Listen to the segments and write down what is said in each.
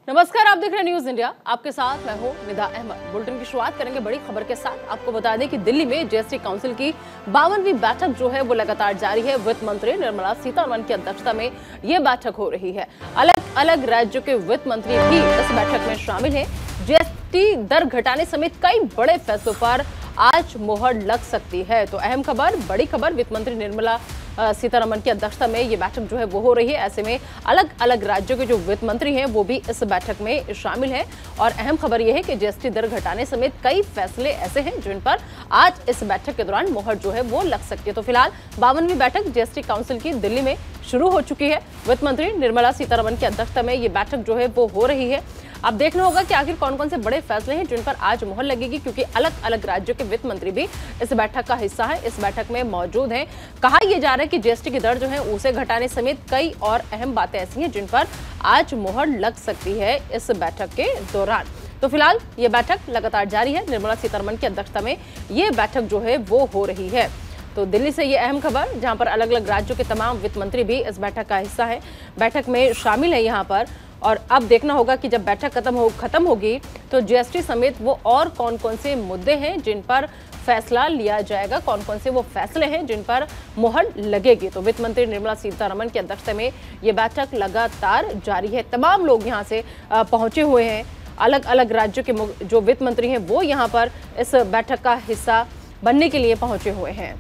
नमस्कार, आप देख रहे हैं न्यूज इंडिया। आपके साथ मैं हूं निदा अहमद। बुलेटिन की शुरुआत करेंगे बड़ी खबर के साथ। आपको बता दें कि दिल्ली में जीएसटी काउंसिल की 52वीं बैठक जो है वो लगातार जारी है। वित्त मंत्री निर्मला सीतारमण की अध्यक्षता में ये बैठक हो रही है। अलग अलग राज्यों के वित्त मंत्री भी इस बैठक में शामिल है। जीएसटी दर घटाने समेत कई बड़े फैसलों पर आज मोहर लग सकती है। तो अहम खबर, बड़ी खबर, वित्त मंत्री निर्मला सीतारमण की अध्यक्षता में ये बैठक जो है वो हो रही है। ऐसे में अलग अलग राज्यों के जो वित्त मंत्री हैं वो भी इस बैठक में शामिल हैं। और अहम खबर ये है कि जीएसटी दर घटाने समेत कई फैसले ऐसे हैं जिन पर आज इस बैठक के दौरान मोहर जो है वो लग सकती है। तो फिलहाल 52वीं बैठक जीएसटी काउंसिल की दिल्ली में शुरू हो चुकी है। वित्त मंत्री निर्मला सीतारमण की अध्यक्षता में ये बैठक जो है वो हो रही है। अब देखना होगा कि आखिर कौन कौन से बड़े फैसले हैं जिन पर आज मोहर लगेगी, क्योंकि अलग अलग राज्यों के वित्त मंत्री भी इस बैठक का हिस्सा है, इस बैठक में मौजूद हैं। कहा यह जा रहा है कि जीएसटी की दर जो है उसे घटाने समेत कई और अहम बातें ऐसी हैं जिन पर आज मोहर लग सकती है इस बैठक के दौरान। तो फिलहाल ये बैठक लगातार जारी है। निर्मला सीतारमण की अध्यक्षता में ये बैठक जो है वो हो रही है। तो दिल्ली से ये अहम खबर, जहां पर अलग अलग राज्यों के तमाम वित्त मंत्री भी इस बैठक का हिस्सा है, बैठक में शामिल है यहाँ पर। और अब देखना होगा कि जब बैठक खत्म होगी तो जीएसटी समेत वो और कौन कौन से मुद्दे हैं जिन पर फैसला लिया जाएगा, कौन कौन से वो फैसले हैं जिन पर मोहर लगेगी। तो वित्त मंत्री निर्मला सीतारमण की अध्यक्षता में ये बैठक लगातार जारी है। तमाम लोग यहाँ से पहुंचे हुए हैं। अलग अलग राज्यों के जो वित्त मंत्री हैं वो यहाँ पर इस बैठक का हिस्सा बनने के लिए पहुंचे हुए हैं।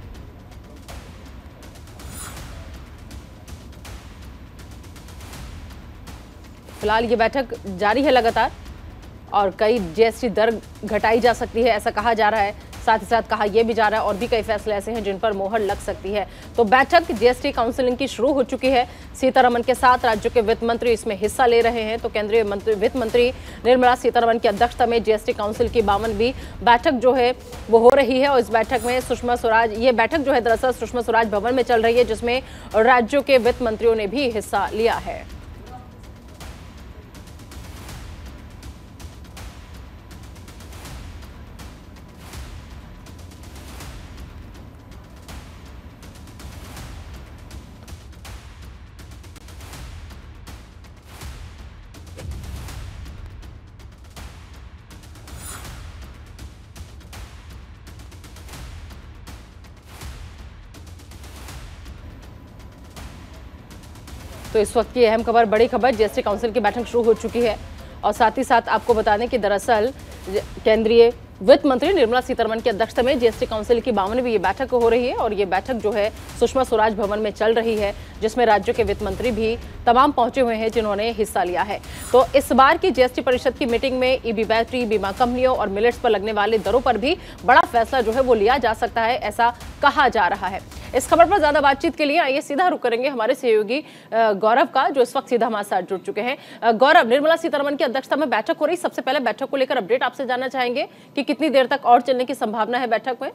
फिलहाल ये बैठक जारी है लगातार और कई जीएसटी दर घटाई जा सकती है ऐसा कहा जा रहा है। साथ ही साथ कहा यह भी जा रहा है और भी कई फैसले ऐसे हैं जिन पर मोहर लग सकती है। तो बैठक जीएसटी काउंसिलिंग की शुरू हो चुकी है। सीतारमण के साथ राज्यों के वित्त मंत्री इसमें हिस्सा ले रहे हैं। तो केंद्रीय वित्त मंत्री निर्मला सीतारमण की अध्यक्षता में जीएसटी काउंसिल की 52वीं बैठक जो है वो हो रही है। और इस बैठक में सुषमा स्वराज, ये बैठक जो है दरअसल सुषमा स्वराज भवन में चल रही है, जिसमें राज्यों के वित्त मंत्रियों ने भी हिस्सा लिया है। तो इस वक्त की अहम खबर, बड़ी खबर, जीएसटी काउंसिल की बैठक शुरू हो चुकी है। और साथ ही साथ आपको बता दें कि दरअसल केंद्रीय वित्त मंत्री निर्मला सीतारमण की अध्यक्षता में जीएसटी काउंसिल की 52वीं ये बैठक हो रही है। और ये बैठक जो है सुषमा स्वराज भवन में चल रही है, जिसमें राज्यों के वित्त मंत्री भी तमाम पहुंचे हुए हैं जिन्होंने हिस्सा लिया है। तो इस बार की जीएसटी परिषद की मीटिंग में ईबी बैटरी, बीमा कंपनियों और मिलेट्स पर लगने वाले दरों पर भी बड़ा फैसला जो है वो लिया जा सकता है, ऐसा कहा जा रहा है। इस खबर पर ज्यादा बातचीत के लिए आइए सीधा रुक करेंगे हमारे सहयोगी गौरव का, जो इस वक्त सीधा हमारे साथ जुड़ चुके हैं। गौरव, निर्मला सीतारमण की अध्यक्षता में बैठक हो रही, सबसे पहले बैठक को लेकर अपडेट आपसे जानना चाहेंगे कि कितनी देर तक और चलने की संभावना है बैठक में?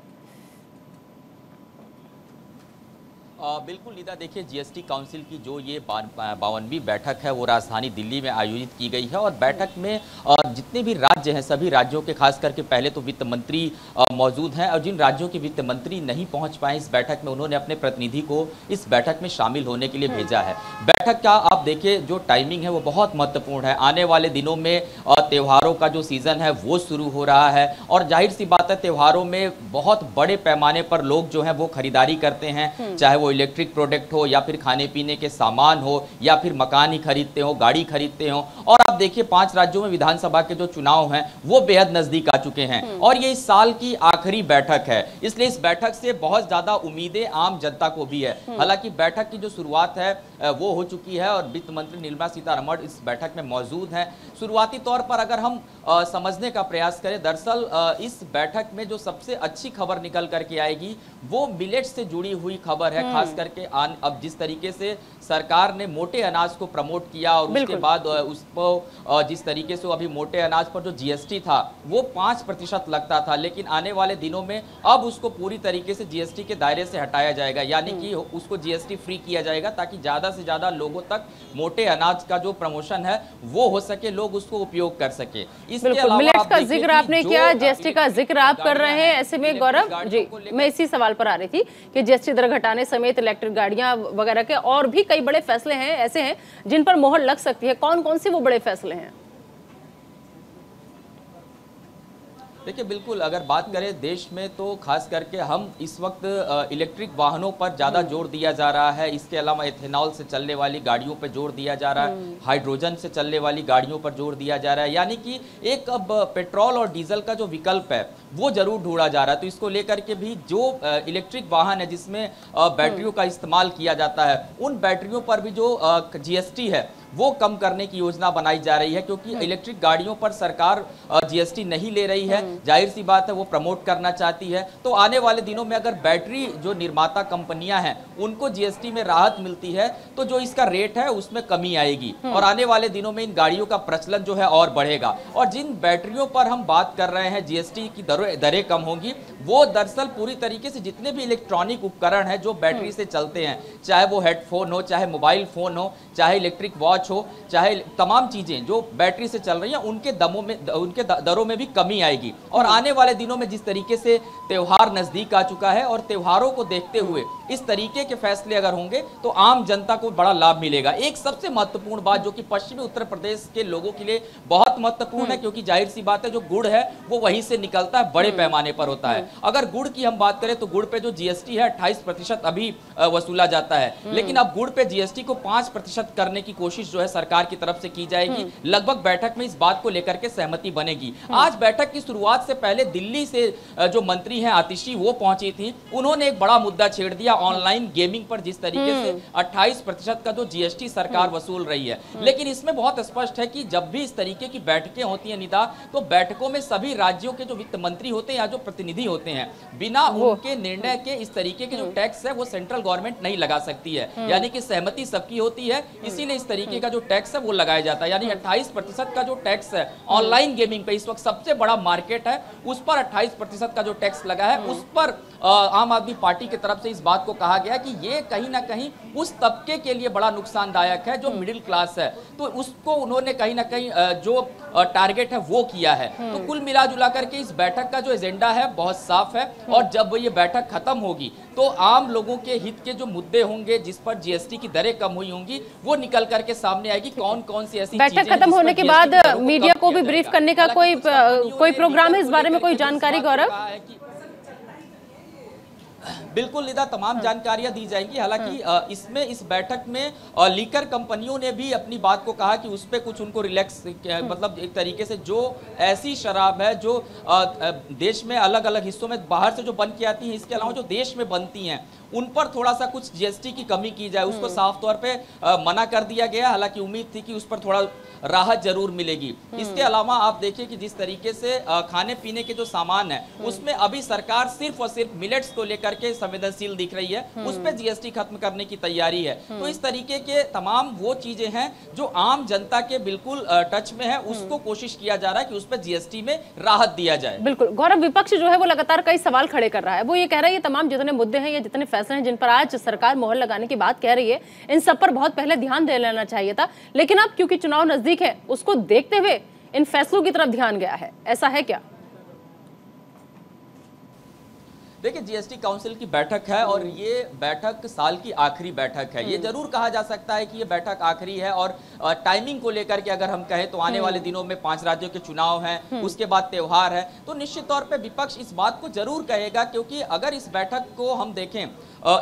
बिल्कुल निदा, देखिए जीएसटी काउंसिल की जो ये 52वीं बैठक है वो राजधानी दिल्ली में आयोजित की गई है। और बैठक में जितने भी राज्य हैं सभी राज्यों के, खास करके पहले तो वित्त मंत्री मौजूद हैं। और जिन राज्यों के वित्त मंत्री नहीं पहुंच पाए इस बैठक में, उन्होंने अपने प्रतिनिधि को इस बैठक में शामिल होने के लिए भेजा है। बैठक का आप देखिए जो टाइमिंग है वो बहुत महत्वपूर्ण है। आने वाले दिनों में त्योहारों का जो सीजन है वो शुरू हो रहा है और जाहिर सी बात है त्योहारों में बहुत बड़े पैमाने पर लोग जो है वो खरीदारी करते हैं, चाहे वो इलेक्ट्रिक प्रोडक्ट हो या फिर खाने पीने के सामान हो या फिर मकान ही खरीदते हो, गाड़ी खरीदते हो। और आप देखिए 5 राज्यों में विधानसभा के जो चुनाव हैं वो बेहद नजदीक आ चुके हैं और ये इस साल की आखिरी बैठक है, इसलिए इस बैठक से बहुत ज्यादा उम्मीदें आम जनता को भी है। हालांकि बैठक की जो शुरुआत है वो हो चुकी है और वित्त मंत्री निर्मला सीतारमण इस बैठक में मौजूद हैं। शुरुआती तौर पर अगर हम समझने का प्रयास करें, दरअसल इस बैठक में जो सबसे अच्छी खबर निकल करके आएगी वो मिलेट से जुड़ी हुई खबर है। खास करके अब जिस तरीके से सरकार ने मोटे अनाज को प्रमोट किया और उसके बाद उसको जिस तरीके से अभी मोटे अनाज पर जो जीएसटी था वो 5% लगता था, लेकिन आने वाले दिनों में अब उसको पूरी तरीके से जीएसटी के दायरे से हटाया जाएगा, यानी कि उसको जीएसटी फ्री किया जाएगा ताकि ज्यादा से ज्यादा लोगों तक मोटे अनाज का जो प्रमोशन है वो हो सके, लोग उसको उपयोग कर सके। इसके अलावा मिलेट्स का जिक्र आपने किया, जीएसटी का जिक्र आप कर रहे हैं, ऐसे में गौरव जी मैं इसी सवाल पर आ रही थी कि जीएसटी दर घटाने समेत इलेक्ट्रिक गाड़ियां वगैरह के और भी कई बड़े फैसले हैं, ऐसे हैं जिन पर मोहर लग सकती है। कौन कौन से वो बड़े फैसले हैं? देखिए बिल्कुल, अगर बात करें देश में तो खास करके हम इस वक्त इलेक्ट्रिक वाहनों पर ज़्यादा जोर दिया जा रहा है। इसके अलावा एथेनॉल से चलने वाली गाड़ियों पर जोर दिया जा रहा है, हाइड्रोजन से चलने वाली गाड़ियों पर जोर दिया जा रहा है। यानी कि एक अब पेट्रोल और डीजल का जो विकल्प है वो जरूर ढूंढा जा रहा है। तो इसको लेकर के भी जो इलेक्ट्रिक वाहन है जिसमें बैटरियों का इस्तेमाल किया जाता है, उन बैटरियों पर भी जो जीएसटी है वो कम करने की योजना बनाई जा रही है, क्योंकि इलेक्ट्रिक गाड़ियों पर सरकार जीएसटी नहीं ले रही है। जाहिर सी बात है वो प्रमोट करना चाहती है। तो आने वाले दिनों में अगर बैटरी जो निर्माता कंपनियां हैं उनको जीएसटी में राहत मिलती है तो जो इसका रेट है उसमें कमी आएगी और आने वाले दिनों में इन गाड़ियों का प्रचलन जो है और बढ़ेगा। और जिन बैटरियों पर हम बात कर रहे हैं जीएसटी की दरें कम होंगी, वो दरअसल पूरी तरीके से जितने भी इलेक्ट्रॉनिक उपकरण हैं जो बैटरी से चलते हैं, चाहे वो हेडफोन हो, चाहे मोबाइल फोन हो, चाहे इलेक्ट्रिक वॉच हो, चाहे तमाम चीजें जो बैटरी से चल रही हैं, उनके दरों में भी कमी आएगी। और आने वाले दिनों में जिस तरीके से त्योहार नजदीक आ चुका है और त्योहारों को देखते हुए इस तरीके के फैसले अगर होंगे तो आम जनता को बड़ा लाभ मिलेगा। एक सबसे महत्वपूर्ण बात जो कि पश्चिमी उत्तर प्रदेश के लोगों के लिए बहुत महत्वपूर्ण है, क्योंकि जाहिर सी बात है जो गुड़ है वो वहीं से निकलता है, बड़े पैमाने पर होता है। अगर गुड़ की हम बात करें तो गुड़ पे जो जीएसटी है 28% अभी वसूला जाता है, लेकिन अब गुड़ पे जीएसटी को 5% करने की कोशिश जो है सरकार की तरफ से की जाएगी। लगभग बैठक में इस बात को लेकर के सहमति बनेगी। आज बैठक की शुरुआत से पहले दिल्ली से जो मंत्री हैं आतिशी वो पहुंची थी, उन्होंने एक बड़ा मुद्दा छेड़ दिया ऑनलाइन गेमिंग पर, जिस तरीके से 28% का जो जीएसटी सरकार वसूल रही है। लेकिन इसमें बहुत स्पष्ट है कि जब भी इस तरीके की बैठकें होती हैं निदा, तो बैठकों में सभी राज्यों के जो वित्त मंत्री होते हैं या जो प्रतिनिधि होते हैं, बिना उनके निर्णय के इस तरीके के जो टैक्स है वो सेंट्रल गवर्नमेंट नहीं लगा सकती है। यानी कि सहमति सबकी होती है, इसीलिए इस तरीके का जो टैक्स है वो लगाया जाता है। यानी 28% का जो टैक्स है ऑनलाइन गेमिंग पे, इस वक्त सबसे बड़ा मार्केट है, उस पर 28% का जो टैक्स लगा है, उस पर आम आदमी पार्टी की तरफ से इस बात को कहा गया कि ये कहीं ना कहीं उस तबके के लिए बड़ा नुकसानदायक है जो मिडिल क्लास है। तो उसको उन्होंने कहीं ना कहीं जो टारगेट है वो किया है। तो कुल मिला जुला करके इस बैठक का जो एजेंडा है बहुत साफ है, और जब ये बैठक खत्म होगी तो आम लोगों के हित के जो मुद्दे होंगे जिस पर जीएसटी की दरें कम हुई होंगी वो निकल करके सामने आएगी। कौन कौन सी ऐसी बैठक खत्म होने के बाद मीडिया को भी ब्रीफ करने का कोई प्रोग्राम है, इस बारे में कोई जानकारी गौरव? बिल्कुल निदा, तमाम जानकारियां दी जाएंगी। हालांकि इसमें इस बैठक में लीकर कंपनियों ने भी अपनी बात को कहा कि उस पर कुछ उनको रिलैक्स, मतलब एक तरीके से जो ऐसी शराब है जो देश में अलग अलग हिस्सों में बाहर से जो बन के आती है, इसके अलावा जो देश में बनती हैं उन पर थोड़ा सा कुछ जीएसटी की कमी की जाए, उसको साफ तौर पे मना कर दिया गया। हालांकि उम्मीद थी कि उस पर थोड़ा राहत जरूर मिलेगी। इसके अलावा आप देखिए कि जिस तरीके से खाने पीने के जो सामान है उसमें अभी सरकार सिर्फ और सिर्फ मिलेट्स को लेकर के संवेदनशील दिख रही है, उस पर जीएसटी खत्म करने की तैयारी है। तो इस तरीके के तमाम वो चीजें हैं जो आम जनता के बिल्कुल टच में है, उसको कोशिश किया जा रहा है कि उस पर जीएसटी में राहत दिया जाए। बिल्कुल गौरव, विपक्ष जो है वो लगातार कई सवाल खड़े कर रहा है। वो ये कह रहा है ये तमाम जितने मुद्दे हैं या जितने फैसले हैं जिन पर आज सरकार मोहर लगाने की बात कह रही है, इन सब पर बहुत पहले ध्यान दे लेना चाहिए था, लेकिन अब क्योंकि चुनाव नजदीक है उसको देखते हुए इन फैसलों की तरफ ध्यान गया है। ऐसा है क्या? देखिए, जीएसटी काउंसिल की बैठक है और ये बैठक साल की आखिरी बैठक है। ये जरूर कहा जा सकता है कि ये बैठक आखिरी है, और टाइमिंग को लेकर के अगर हम कहें तो आने वाले दिनों में 5 राज्यों के चुनाव हैं, उसके बाद त्योहार है, तो निश्चित तौर पे विपक्ष इस बात को जरूर कहेगा। क्योंकि अगर इस बैठक को हम देखें,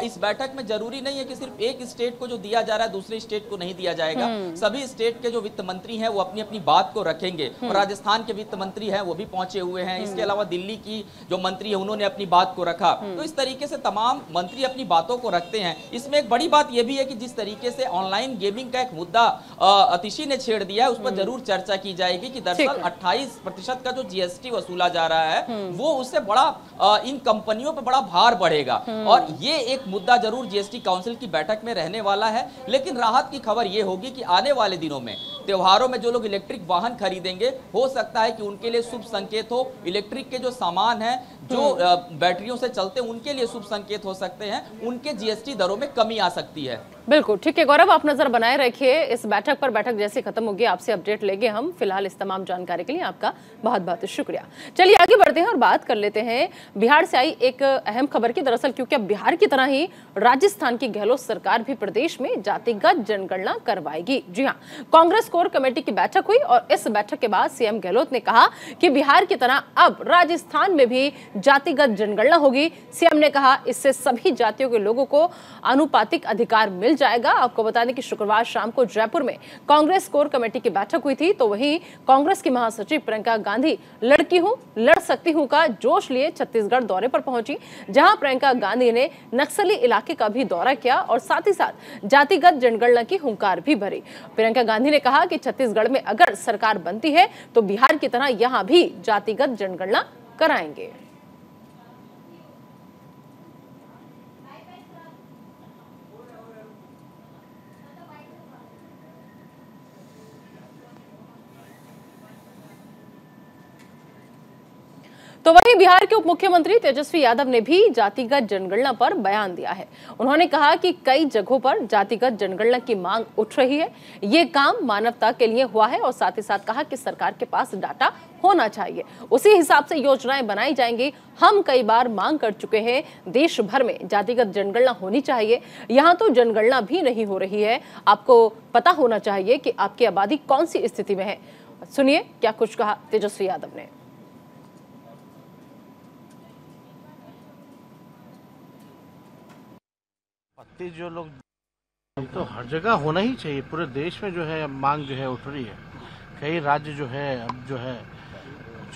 इस बैठक में जरूरी नहीं है कि सिर्फ एक स्टेट को जो दिया जा रहा है दूसरे स्टेट को नहीं दिया जाएगा। सभी स्टेट के जो वित्त मंत्री हैं वो अपनी अपनी बात को रखेंगे, और राजस्थान के वित्त मंत्री हैं वो भी पहुंचे हुए हैं। इसके अलावा दिल्ली की जो मंत्री है उन्होंने अपनी बात को रखा। तो इस तरीके से तमाम मंत्री अपनी बातों को रखते हैं। इसमें एक बड़ी बात यह भी है कि जिस तरीके से ऑनलाइन गेमिंग का एक मुद्दा आतिशी ने छेड़ दिया है, उस पर जरूर चर्चा की जाएगी कि दरअसल 28% का जो जीएसटी वसूला जा रहा है वो उससे बड़ा इन कंपनियों पर बड़ा भार बढ़ेगा। और ये एक मुद्दा जरूर जीएसटी काउंसिल की बैठक में रहने वाला है। लेकिन राहत की खबर यह होगी कि आने वाले दिनों में त्योहारों में जो लोग इलेक्ट्रिक वाहन खरीदेंगे, हो सकता है कि उनके लिए शुभ संकेत हो। इलेक्ट्रिक के जो सामान है जो बैटरियों से चलते हैं उनके लिए शुभ संकेत हो सकते हैं, उनके जीएसटी दरों में कमी आ सकती है। बिल्कुल ठीक है गौरव, आप नजर बनाए रखिए इस बैठक पर। बैठक जैसे खत्म होगी आपसे अपडेट लेंगे हम। फिलहाल इस तमाम जानकारी के लिए आपका बहुत बहुत शुक्रिया। चलिए आगे बढ़ते हैं और बात कर लेते हैं बिहार से आई एक अहम खबर की। दरअसल क्योंकि अब बिहार की तरह ही राजस्थान की गहलोत सरकार भी प्रदेश में जातिगत जनगणना करवाएगी। जी हाँ, कांग्रेस कोर कमेटी की बैठक हुई और इस बैठक के बाद सीएम गहलोत ने कहा कि बिहार की तरह अब राजस्थान में भी जातिगत जनगणना होगी। सीएम ने कहा इससे सभी जातियों के लोगों को आनुपातिक अधिकार मिल जाएगा। आपको बता दें कि शुक्रवार शाम को जयपुर में कांग्रेस कोर कमेटी की बैठक हुई थी, तो वहीं कांग्रेस की महासचिव प्रियंका गांधी लड़की हूं लड़ सकती हूं का जोश लिए छत्तीसगढ़ दौरे पर पहुंची, जहां प्रियंका गांधी ने नक्सली इलाके का भी दौरा किया और साथ ही साथ जातिगत जनगणना की हुंकार भी भरी। प्रियंका गांधी ने कहा कि छत्तीसगढ़ में अगर सरकार बनती है तो बिहार की तरह यहां भी जातिगत जनगणना कराएंगे। तो वहीं बिहार के उप मुख्यमंत्री तेजस्वी यादव ने भी जातिगत जनगणना पर बयान दिया है। उन्होंने कहा कि कई जगहों पर जातिगत जनगणना की मांग उठ रही है, ये काम मानवता के लिए हुआ है और साथ ही साथ कहा कि सरकार के पास डाटा होना चाहिए, उसी हिसाब से योजनाएं बनाई जाएंगी। हम कई बार मांग कर चुके हैं, देश भर में जातिगत जनगणना होनी चाहिए। यहाँ तो जनगणना भी नहीं हो रही है, आपको पता होना चाहिए कि आपकी आबादी कौन सी स्थिति में है। सुनिए क्या कुछ कहा तेजस्वी यादव ने। जो लोग तो हर जगह होना ही चाहिए, पूरे देश में जो है मांग जो है उठ रही है। कई राज्य जो है अब जो है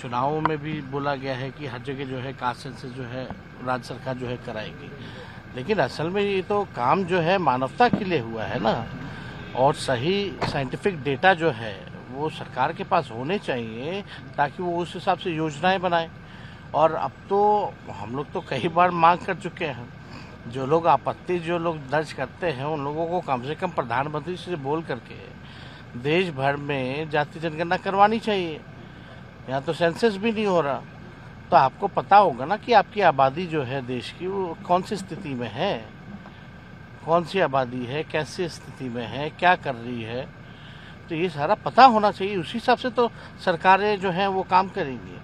चुनावों में भी बोला गया है कि हर जगह जो है कास्ट सेंसस जो है राज्य सरकार जो है कराएगी, लेकिन असल में ये तो काम जो है मानवता के लिए हुआ है ना, और सही साइंटिफिक डेटा जो है वो सरकार के पास होने चाहिए ताकि वो उस हिसाब से योजनाएं बनाए। और अब तो हम लोग तो कई बार मांग कर चुके हैं, जो लोग आपत्ति जो लोग दर्ज करते हैं उन लोगों को कम से कम प्रधानमंत्री से बोल करके देश भर में जाति जनगणना करवानी चाहिए। यहाँ तो सेंसस भी नहीं हो रहा, तो आपको पता होगा ना कि आपकी आबादी जो है देश की वो कौन सी स्थिति में है, कौन सी आबादी है, कैसी स्थिति में है, क्या कर रही है, तो ये सारा पता होना चाहिए। उसी हिसाब से तो सरकारें जो हैं वो काम करेंगी।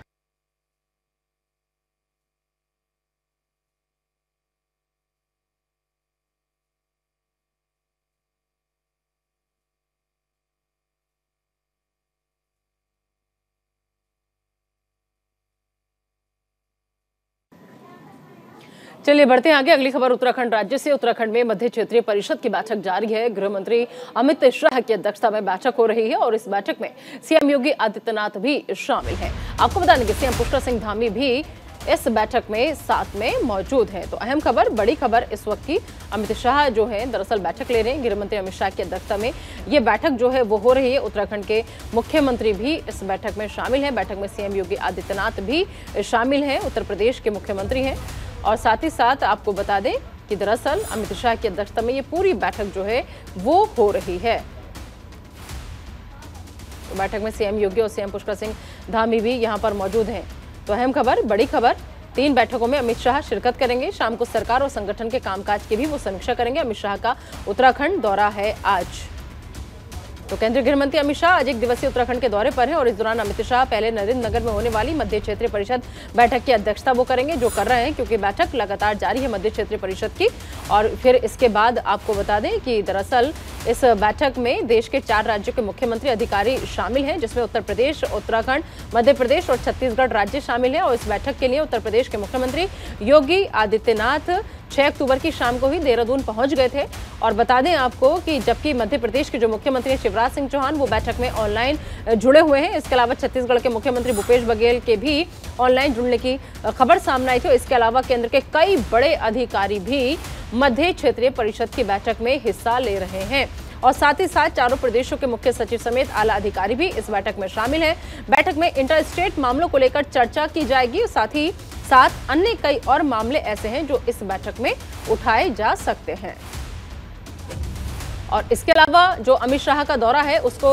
चलिए बढ़ते हैं आगे। अगली खबर उत्तराखंड राज्य से। उत्तराखंड में मध्य क्षेत्रीय परिषद की बैठक जारी है। गृह मंत्री अमित शाह की अध्यक्षता में बैठक हो रही है और इस बैठक में सीएम योगी आदित्यनाथ भी शामिल हैं। आपको बता दें कि सीएम पुष्कर सिंह धामी भी इस बैठक में साथ में मौजूद हैं। तो अहम खबर, बड़ी खबर इस वक्त की, अमित शाह जो है दरअसल बैठक ले रहे हैं। गृह मंत्री अमित शाह की अध्यक्षता में ये बैठक जो है वो हो रही है। उत्तराखंड के मुख्यमंत्री भी इस बैठक में शामिल हैं। बैठक में सीएम योगी आदित्यनाथ भी शामिल हैं, उत्तर प्रदेश के मुख्यमंत्री हैं। और साथ ही साथ आपको बता दें कि दरअसल अमित शाह की अध्यक्षता में ये पूरी बैठक जो है वो हो रही है। तो बैठक में सीएम योगी और सीएम पुष्कर सिंह धामी भी यहां पर मौजूद हैं। तो अहम खबर, बड़ी खबर, 3 बैठकों में अमित शाह शिरकत करेंगे। शाम को सरकार और संगठन के कामकाज की भी वो समीक्षा करेंगे। अमित शाह का उत्तराखंड दौरा है आज। तो केंद्रीय गृह मंत्री अमित शाह आज 1 दिवसीय उत्तराखंड के दौरे पर हैं और इस दौरान अमित शाह पहले नरेंद्र नगर में होने वाली मध्य क्षेत्रीय परिषद बैठक की अध्यक्षता वो करेंगे, जो कर रहे हैं क्योंकि बैठक लगातार जारी है मध्य क्षेत्रीय परिषद की। और फिर इसके बाद आपको बता दें कि दरअसल इस बैठक में देश के 4 राज्यों के मुख्यमंत्री अधिकारी शामिल हैं, जिसमें उत्तर प्रदेश, उत्तराखंड, मध्य प्रदेश और छत्तीसगढ़ राज्य शामिल हैं। और इस बैठक के लिए उत्तर प्रदेश के मुख्यमंत्री योगी आदित्यनाथ 6 अक्टूबर की शाम को ही देहरादून पहुंच गए थे। और बता दें आपको कि जबकि मध्य प्रदेश के जो मुख्यमंत्री शिवराज सिंह चौहान वो बैठक में ऑनलाइन जुड़े हुए हैं। इसके अलावा छत्तीसगढ़ के मुख्यमंत्री भूपेश बघेल के भी ऑनलाइन जुड़ने की खबर सामने आई थी। इसके अलावा केंद्र के कई बड़े अधिकारी भी मध्य क्षेत्रीय परिषद की बैठक में हिस्सा ले रहे हैं। और साथ ही साथ चारों प्रदेशों के मुख्य सचिव समेत आला अधिकारी भी इस बैठक में शामिल हैं। बैठक में इंटर स्टेट मामलों को लेकर चर्चा की जाएगी। साथ ही साथ अन्य कई और मामले ऐसे हैं जो इस बैठक में उठाए जा सकते हैं। और इसके अलावा जो अमित शाह का दौरा है उसको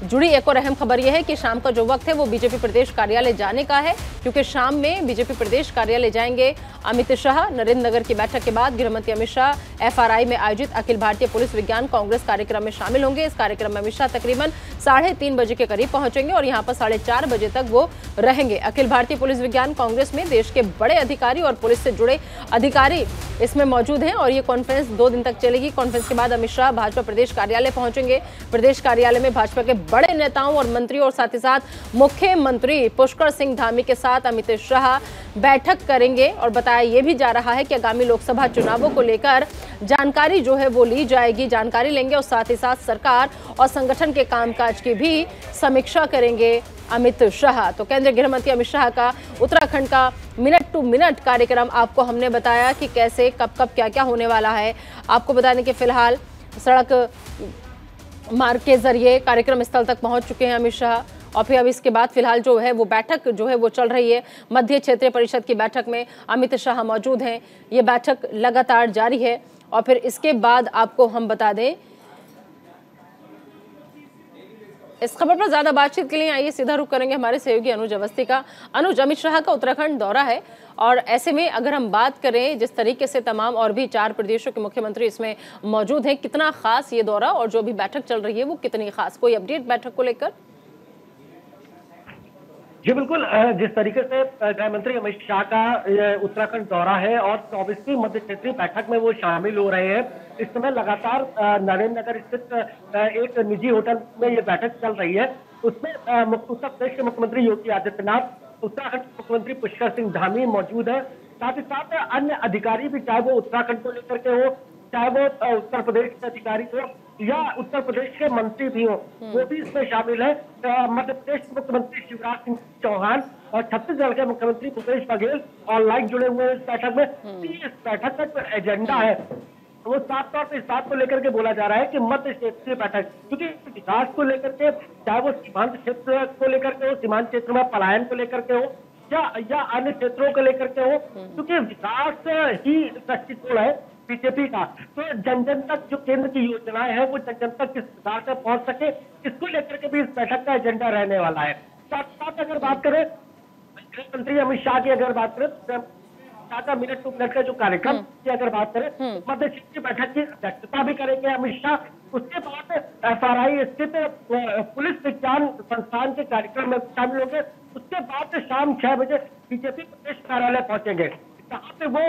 जुड़ी एक और अहम खबर यह है कि शाम का जो वक्त है वो बीजेपी प्रदेश कार्यालय जाने का है, क्योंकि शाम में बीजेपी प्रदेश कार्यालय जाएंगे अमित शाह। नरेंद्र नगर की बैठक के बाद गृहमंत्री अमित शाह एफआरआई में आयोजित अखिल भारतीय पुलिस विज्ञान कांग्रेस कार्यक्रम में शामिल होंगे। इस कार्यक्रम में अमित शाह तकरीबन 3:30 बजे के करीब पहुंचेंगे और यहां पर 4:30 बजे तक वो रहेंगे। अखिल भारतीय पुलिस विज्ञान कांग्रेस में देश के बड़े अधिकारी और पुलिस से जुड़े अधिकारी इसमें मौजूद हैं और ये कॉन्फ्रेंस 2 दिन तक चलेगी। कॉन्फ्रेंस के बाद अमित शाह भाजपा प्रदेश कार्यालय पहुंचेंगे। प्रदेश कार्यालय में भाजपा के बड़े नेताओं और मंत्रियों और साथ ही साथ मुख्यमंत्री पुष्कर सिंह धामी के साथ अमित शाह बैठक करेंगे। और बताया यह भी जा रहा है कि आगामी लोकसभा चुनावों को लेकर जानकारी जो है वो ली जाएगी, जानकारी लेंगे और साथ ही साथ सरकार और संगठन के कामकाज की भी समीक्षा करेंगे अमित शाह। तो केंद्रीय गृह मंत्री अमित शाह का उत्तराखंड का मिनट टू मिनट कार्यक्रम आपको हमने बताया कि कैसे कब कब क्या क्या होने वाला है। आपको बताने के फिलहाल सड़क मार्ग के जरिए कार्यक्रम स्थल तक पहुंच चुके हैं अमित शाह और फिर अब इसके बाद फिलहाल जो है वो बैठक जो है वो चल रही है। मध्य क्षेत्रीय परिषद की बैठक में अमित शाह मौजूद हैं। ये बैठक लगातार जारी है और फिर इसके बाद आपको हम बता दें इस खबर पर ज्यादा बातचीत के लिए आइए सीधा रुख करेंगे हमारे सहयोगी अनुज अवस्थी का। अनुज, अमित शाह का उत्तराखंड दौरा है और ऐसे में अगर हम बात करें जिस तरीके से तमाम और भी 4 प्रदेशों के मुख्यमंत्री इसमें मौजूद हैं, कितना खास ये दौरा और जो भी बैठक चल रही है वो कितनी खास, कोई अपडेट बैठक को लेकर? जी बिल्कुल, जिस तरीके से गृह मंत्री अमित शाह का उत्तराखंड दौरा है और 24वीं मध्य क्षेत्रीय बैठक में वो शामिल हो रहे हैं। इस समय लगातार नरेंद्र नगर स्थित एक निजी होटल में ये बैठक चल रही है। उसमें उत्तर प्रदेश के मुख्यमंत्री योगी आदित्यनाथ, उत्तराखंड के मुख्यमंत्री पुष्कर सिंह धामी मौजूद है। साथ ही साथ अन्य अधिकारी भी, चाहे वो उत्तराखंड को लेकर के हो, चाहे वो उत्तर प्रदेश के अधिकारी हो या उत्तर प्रदेश के मंत्री भी हो, वो भी इसमें शामिल है। मध्य प्रदेश के मुख्यमंत्री शिवराज सिंह चौहान और छत्तीसगढ़ के मुख्यमंत्री भूपेश बघेल ऑनलाइन जुड़े हुए हैं इस बैठक में। इस बैठक का जो एजेंडा है वो साफ तौर पर इस बात को लेकर के बोला जा रहा है कि मध्य क्षेत्रीय बैठक, क्योंकि विकास को लेकर के, चाहे वो सीमांत क्षेत्र को लेकर के हो, सीमांत क्षेत्र में पलायन को लेकर के हो या अन्य क्षेत्रों को लेकर के हो, क्योंकि विकास ही दृष्टिकोण है बीजेपी का। तो जन जन तक जो केंद्र की योजनाएं हैं वो जन जन तक किस प्रकार से पहुंच सके, इसको लेकर के भी इस बैठक का एजेंडा रहने वाला है। साथ साथ अगर बात करें गृह मंत्री अमित शाह की, अगर बात करें शाह का मिनट टू मिनट का जो कार्यक्रम की अगर बात करें, मध्य क्षेत्रीय बैठक की अध्यक्षता भी करेंगे अमित शाह। उसके बाद एफआरआई स्थित पुलिस विज्ञान संस्थान के कार्यक्रम में शामिल होंगे। उसके बाद शाम 6 बजे बीजेपी प्रदेश कार्यालय पहुंचेंगे, जहाँ पे वो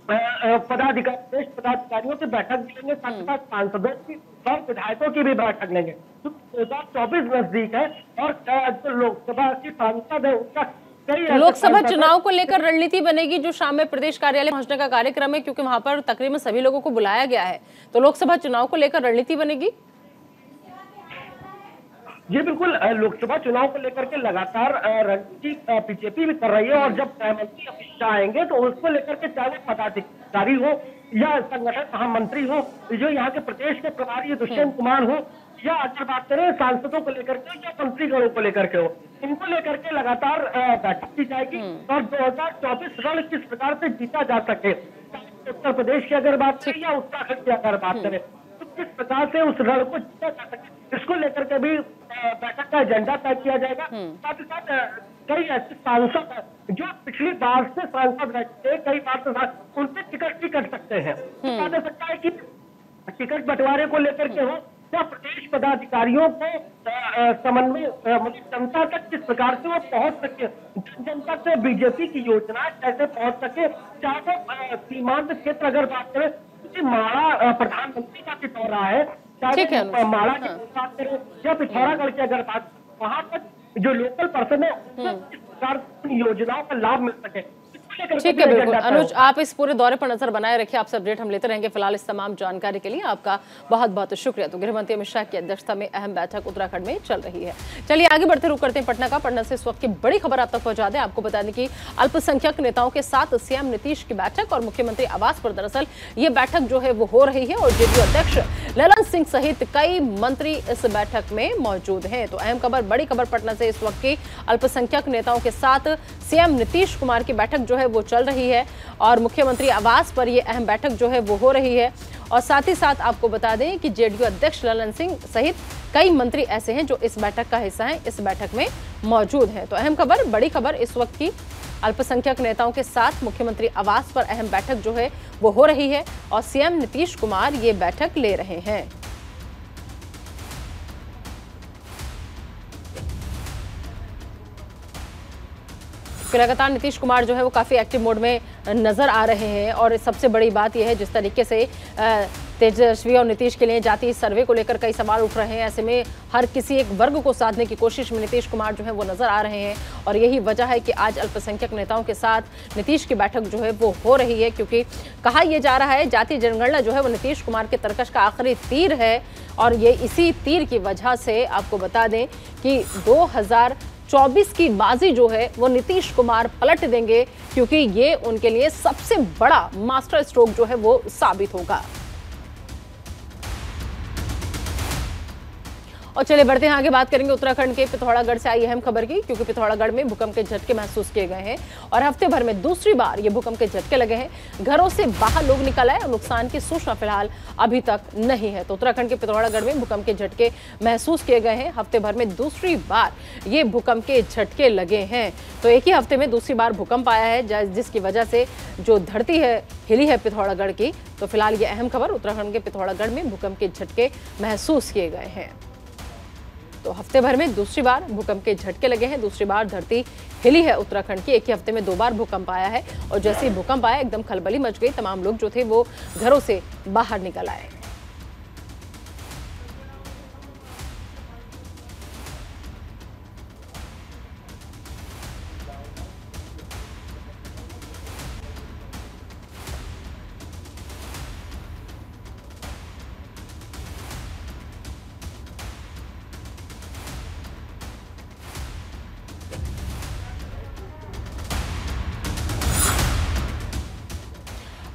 प्रदेश पदाधिकारियों की बैठक लेंगे, साथ ही साथ सांसदों की और विधायकों की भी बैठक लेंगे। 2024 नजदीक है और जो लोकसभा की सांसद है उसका लोकसभा चुनाव को लेकर रणनीति बनेगी जो शाम में प्रदेश कार्यालय पहुंचने का कार्यक्रम है, क्योंकि वहां पर तकरीबन सभी लोगों को बुलाया गया है। तो लोकसभा चुनाव को लेकर रणनीति बनेगी। जी बिल्कुल, लोकसभा चुनाव को लेकर के लगातार रणनीति बीजेपी भी कर रही है और जब गृह मंत्री अमित शाह आएंगे तो उसको लेकर के, चाहे वो पदाधिकारी हो या संगठन महामंत्री हो, जो यहाँ के प्रदेश के प्रभारी दुष्यंत कुमार हो, या अगर बात करें सांसदों को लेकर के या मंत्रीगणों को लेकर के हो, इनको लेकर के लगातार बैठक की जाएगी और 2024 रण किस प्रकार से जीता जा सके, उत्तर प्रदेश की अगर बात करें या उत्तराखंड की अगर बात करें, तो किस प्रकार से उस रण को जीता जा सके, इसको लेकर के भी बैठक का एजेंडा तय किया जाएगा। साथ ही साथ कई ऐसे सांसद जो पिछली बार से सांसद रहते, कई बार से उनसे टिकट भी कट सकते हैं। कहा जा सकता है कि टिकट बंटवारे को लेकर के हो या प्रदेश पदाधिकारियों को समन्वय जनता तक किस प्रकार से वो पहुंच सके, जनता से बीजेपी की योजना कैसे पहुंच सके, चाहे वो सीमांत क्षेत्र अगर बात करें, क्योंकि माड़ा प्रधानमंत्री का भी दौरा है, चाहे माड़ा की बात करें या पिथौरागढ़ की अगर बात, वहां तक जो लोकल पर्सन है किस प्रकार योजनाओं का लाभ मिल सके। ठीक है, बिल्कुल अनुज, आप इस पूरे दौरे पर नजर बनाए रखिए, आपसे अपडेट हम लेते रहेंगे। फिलहाल इस तमाम जानकारी के लिए आपका बहुत बहुत शुक्रिया। तो गृह मंत्री अमित शाह की अध्यक्षता में अहम बैठक उत्तराखंड में चल रही है। चलिए आगे बढ़ते रुक करते हैं पटना का। पटना से इस वक्त की बड़ी खबर आप तक पहुंचा दें। आपको बता दें कि अल्पसंख्यक नेताओं के साथ सीएम नीतीश की बैठक और मुख्यमंत्री आवास पर दरअसल ये बैठक जो है वो हो रही है और जेडीयू अध्यक्ष ललन सिंह सहित कई मंत्री इस बैठक में मौजूद हैं। तो अहम खबर, बड़ी खबर पटना से इस वक्त की, अल्पसंख्यक नेताओं के साथ सीएम नीतीश कुमार की बैठक जो है वो चल रही है और मुख्यमंत्री आवास पर ये अहम बैठक जो है वो हो रही है। और साथ ही साथ आपको बता दें कि जेडीयू अध्यक्ष ललन सिंह सहित कई मंत्री ऐसे हैं जो इस बैठक का हिस्सा हैं, इस बैठक में मौजूद हैं। तो अहम खबर, बड़ी खबर इस वक्त की, अल्पसंख्यक नेताओं के साथ मुख्यमंत्री आवास पर अहम बैठक जो है वो हो रही है और सीएम नीतीश कुमार ये बैठक ले रहे हैं। लगातार नीतीश कुमार जो है वो काफी एक्टिव मोड में नजर आ रहे हैं और सबसे बड़ी बात यह है जिस तरीके से तेजस्वी और नीतीश के लिए जातीय सर्वे को लेकर कई सवाल उठ रहे हैं, ऐसे में हर किसी एक वर्ग को साधने की कोशिश में नीतीश कुमार जो है वो नजर आ रहे हैं और यही वजह है कि आज अल्पसंख्यक नेताओं के साथ नीतीश की बैठक जो है वो हो रही है, क्योंकि कहा यह जा रहा है जातीय जनगणना जो है वो नीतीश कुमार के तरकश का आखिरी तीर है और ये इसी तीर की वजह से आपको बता दें कि 2024 की बाजी जो है वो नीतीश कुमार पलट देंगे, क्योंकि ये उनके लिए सबसे बड़ा मास्टर स्ट्रोक जो है वो साबित होगा। और चलिए बढ़ते हैं आगे, बात करेंगे उत्तराखंड के पिथौरागढ़ से आई अहम खबर की, क्योंकि पिथौरागढ़ में भूकंप के झटके महसूस किए गए हैं और हफ्ते भर में दूसरी बार ये भूकंप के झटके लगे हैं। घरों से बाहर लोग निकल आए और नुकसान की सूचना फिलहाल अभी तक नहीं है। तो उत्तराखंड के पिथौरागढ़ में भूकंप के झटके महसूस किए गए हैं, हफ्ते भर में दूसरी बार ये भूकंप के झटके लगे हैं। तो एक ही हफ्ते में दूसरी बार भूकंप आया है, जिसकी वजह से जो धरती है हिली है पिथौरागढ़ की। तो फिलहाल ये अहम खबर, उत्तराखंड के पिथौरागढ़ में भूकंप के झटके महसूस किए गए हैं। तो हफ्ते भर में दूसरी बार भूकंप के झटके लगे हैं, दूसरी बार धरती हिली है उत्तराखंड की। एक ही हफ्ते में 2 बार भूकंप आया है और जैसे ही भूकंप आया एकदम खलबली मच गई, तमाम लोग जो थे वो घरों से बाहर निकल आए।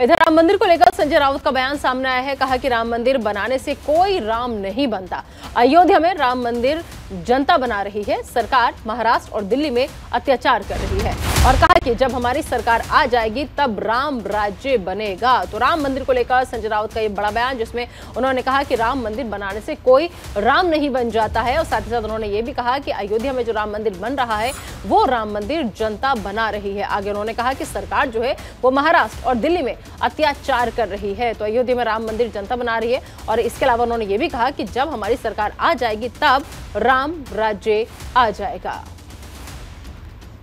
इधर राम मंदिर को लेकर संजय राउत का बयान सामने आया है। कहा कि राम मंदिर बनाने से कोई राम नहीं बनता। अयोध्या में राम मंदिर जनता बना रही है, सरकार महाराष्ट्र और दिल्ली में अत्याचार कर रही है और कहा कि जब हमारी सरकार आ जाएगी तब राम राज्य बनेगा। तो राम मंदिर को लेकर संजय राउत का ये बड़ा बयान, जिसमें उन्होंने कहा कि राम मंदिर बनाने से कोई राम नहीं बन जाता है और साथ ही साथ उन्होंने ये भी कहा कि अयोध्या में जो राम मंदिर बन रहा है वो राम मंदिर जनता बना रही है। आगे उन्होंने कहा कि सरकार जो है वो महाराष्ट्र और दिल्ली में अत्याचार कर रही है। तो अयोध्या में राम मंदिर जनता बना रही है और इसके अलावा उन्होंने ये भी कहा कि जब हमारी सरकार आ जाएगी तब राम राज्य आ जाएगा।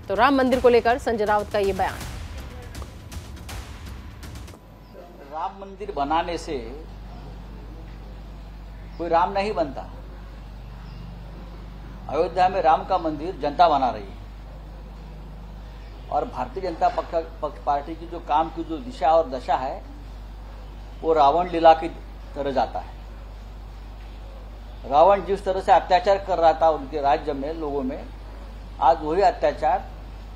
तो राम मंदिर को लेकर संजय राउत का ये बयान। राम मंदिर बनाने से कोई राम नहीं बनता। अयोध्या में राम का मंदिर जनता बना रही है और भारतीय जनता पक्ष पार्टी की जो काम की जो दिशा और दशा है वो रावण लीला की तरह जाता है। रावण जिस तरह से अत्याचार कर रहा था उनके राज्य में लोगों में, आज वही अत्याचार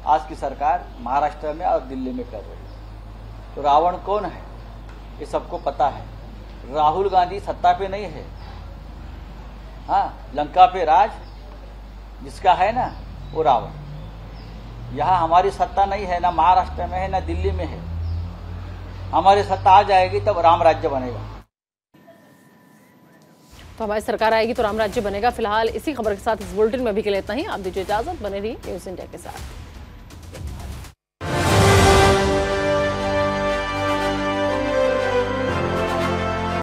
आज की सरकार महाराष्ट्र में और दिल्ली में कर रही है। तो रावण कौन है ये सबको पता है। राहुल गांधी सत्ता पे नहीं है, हाँ लंका पे राज जिसका है ना वो रावण। यहाँ हमारी सत्ता नहीं है, ना महाराष्ट्र में है ना दिल्ली में है। हमारी सत्ता आ जाएगी तब राम राज्य बनेगा। तो हमारी सरकार आएगी तो राम राज्य बनेगा। फिलहाल इसी खबर के साथ इस बुलेटिन में अभी के लिए इतना ही। आप दीजिए इजाजत, बने रहिए न्यूज़ इंडिया के साथ।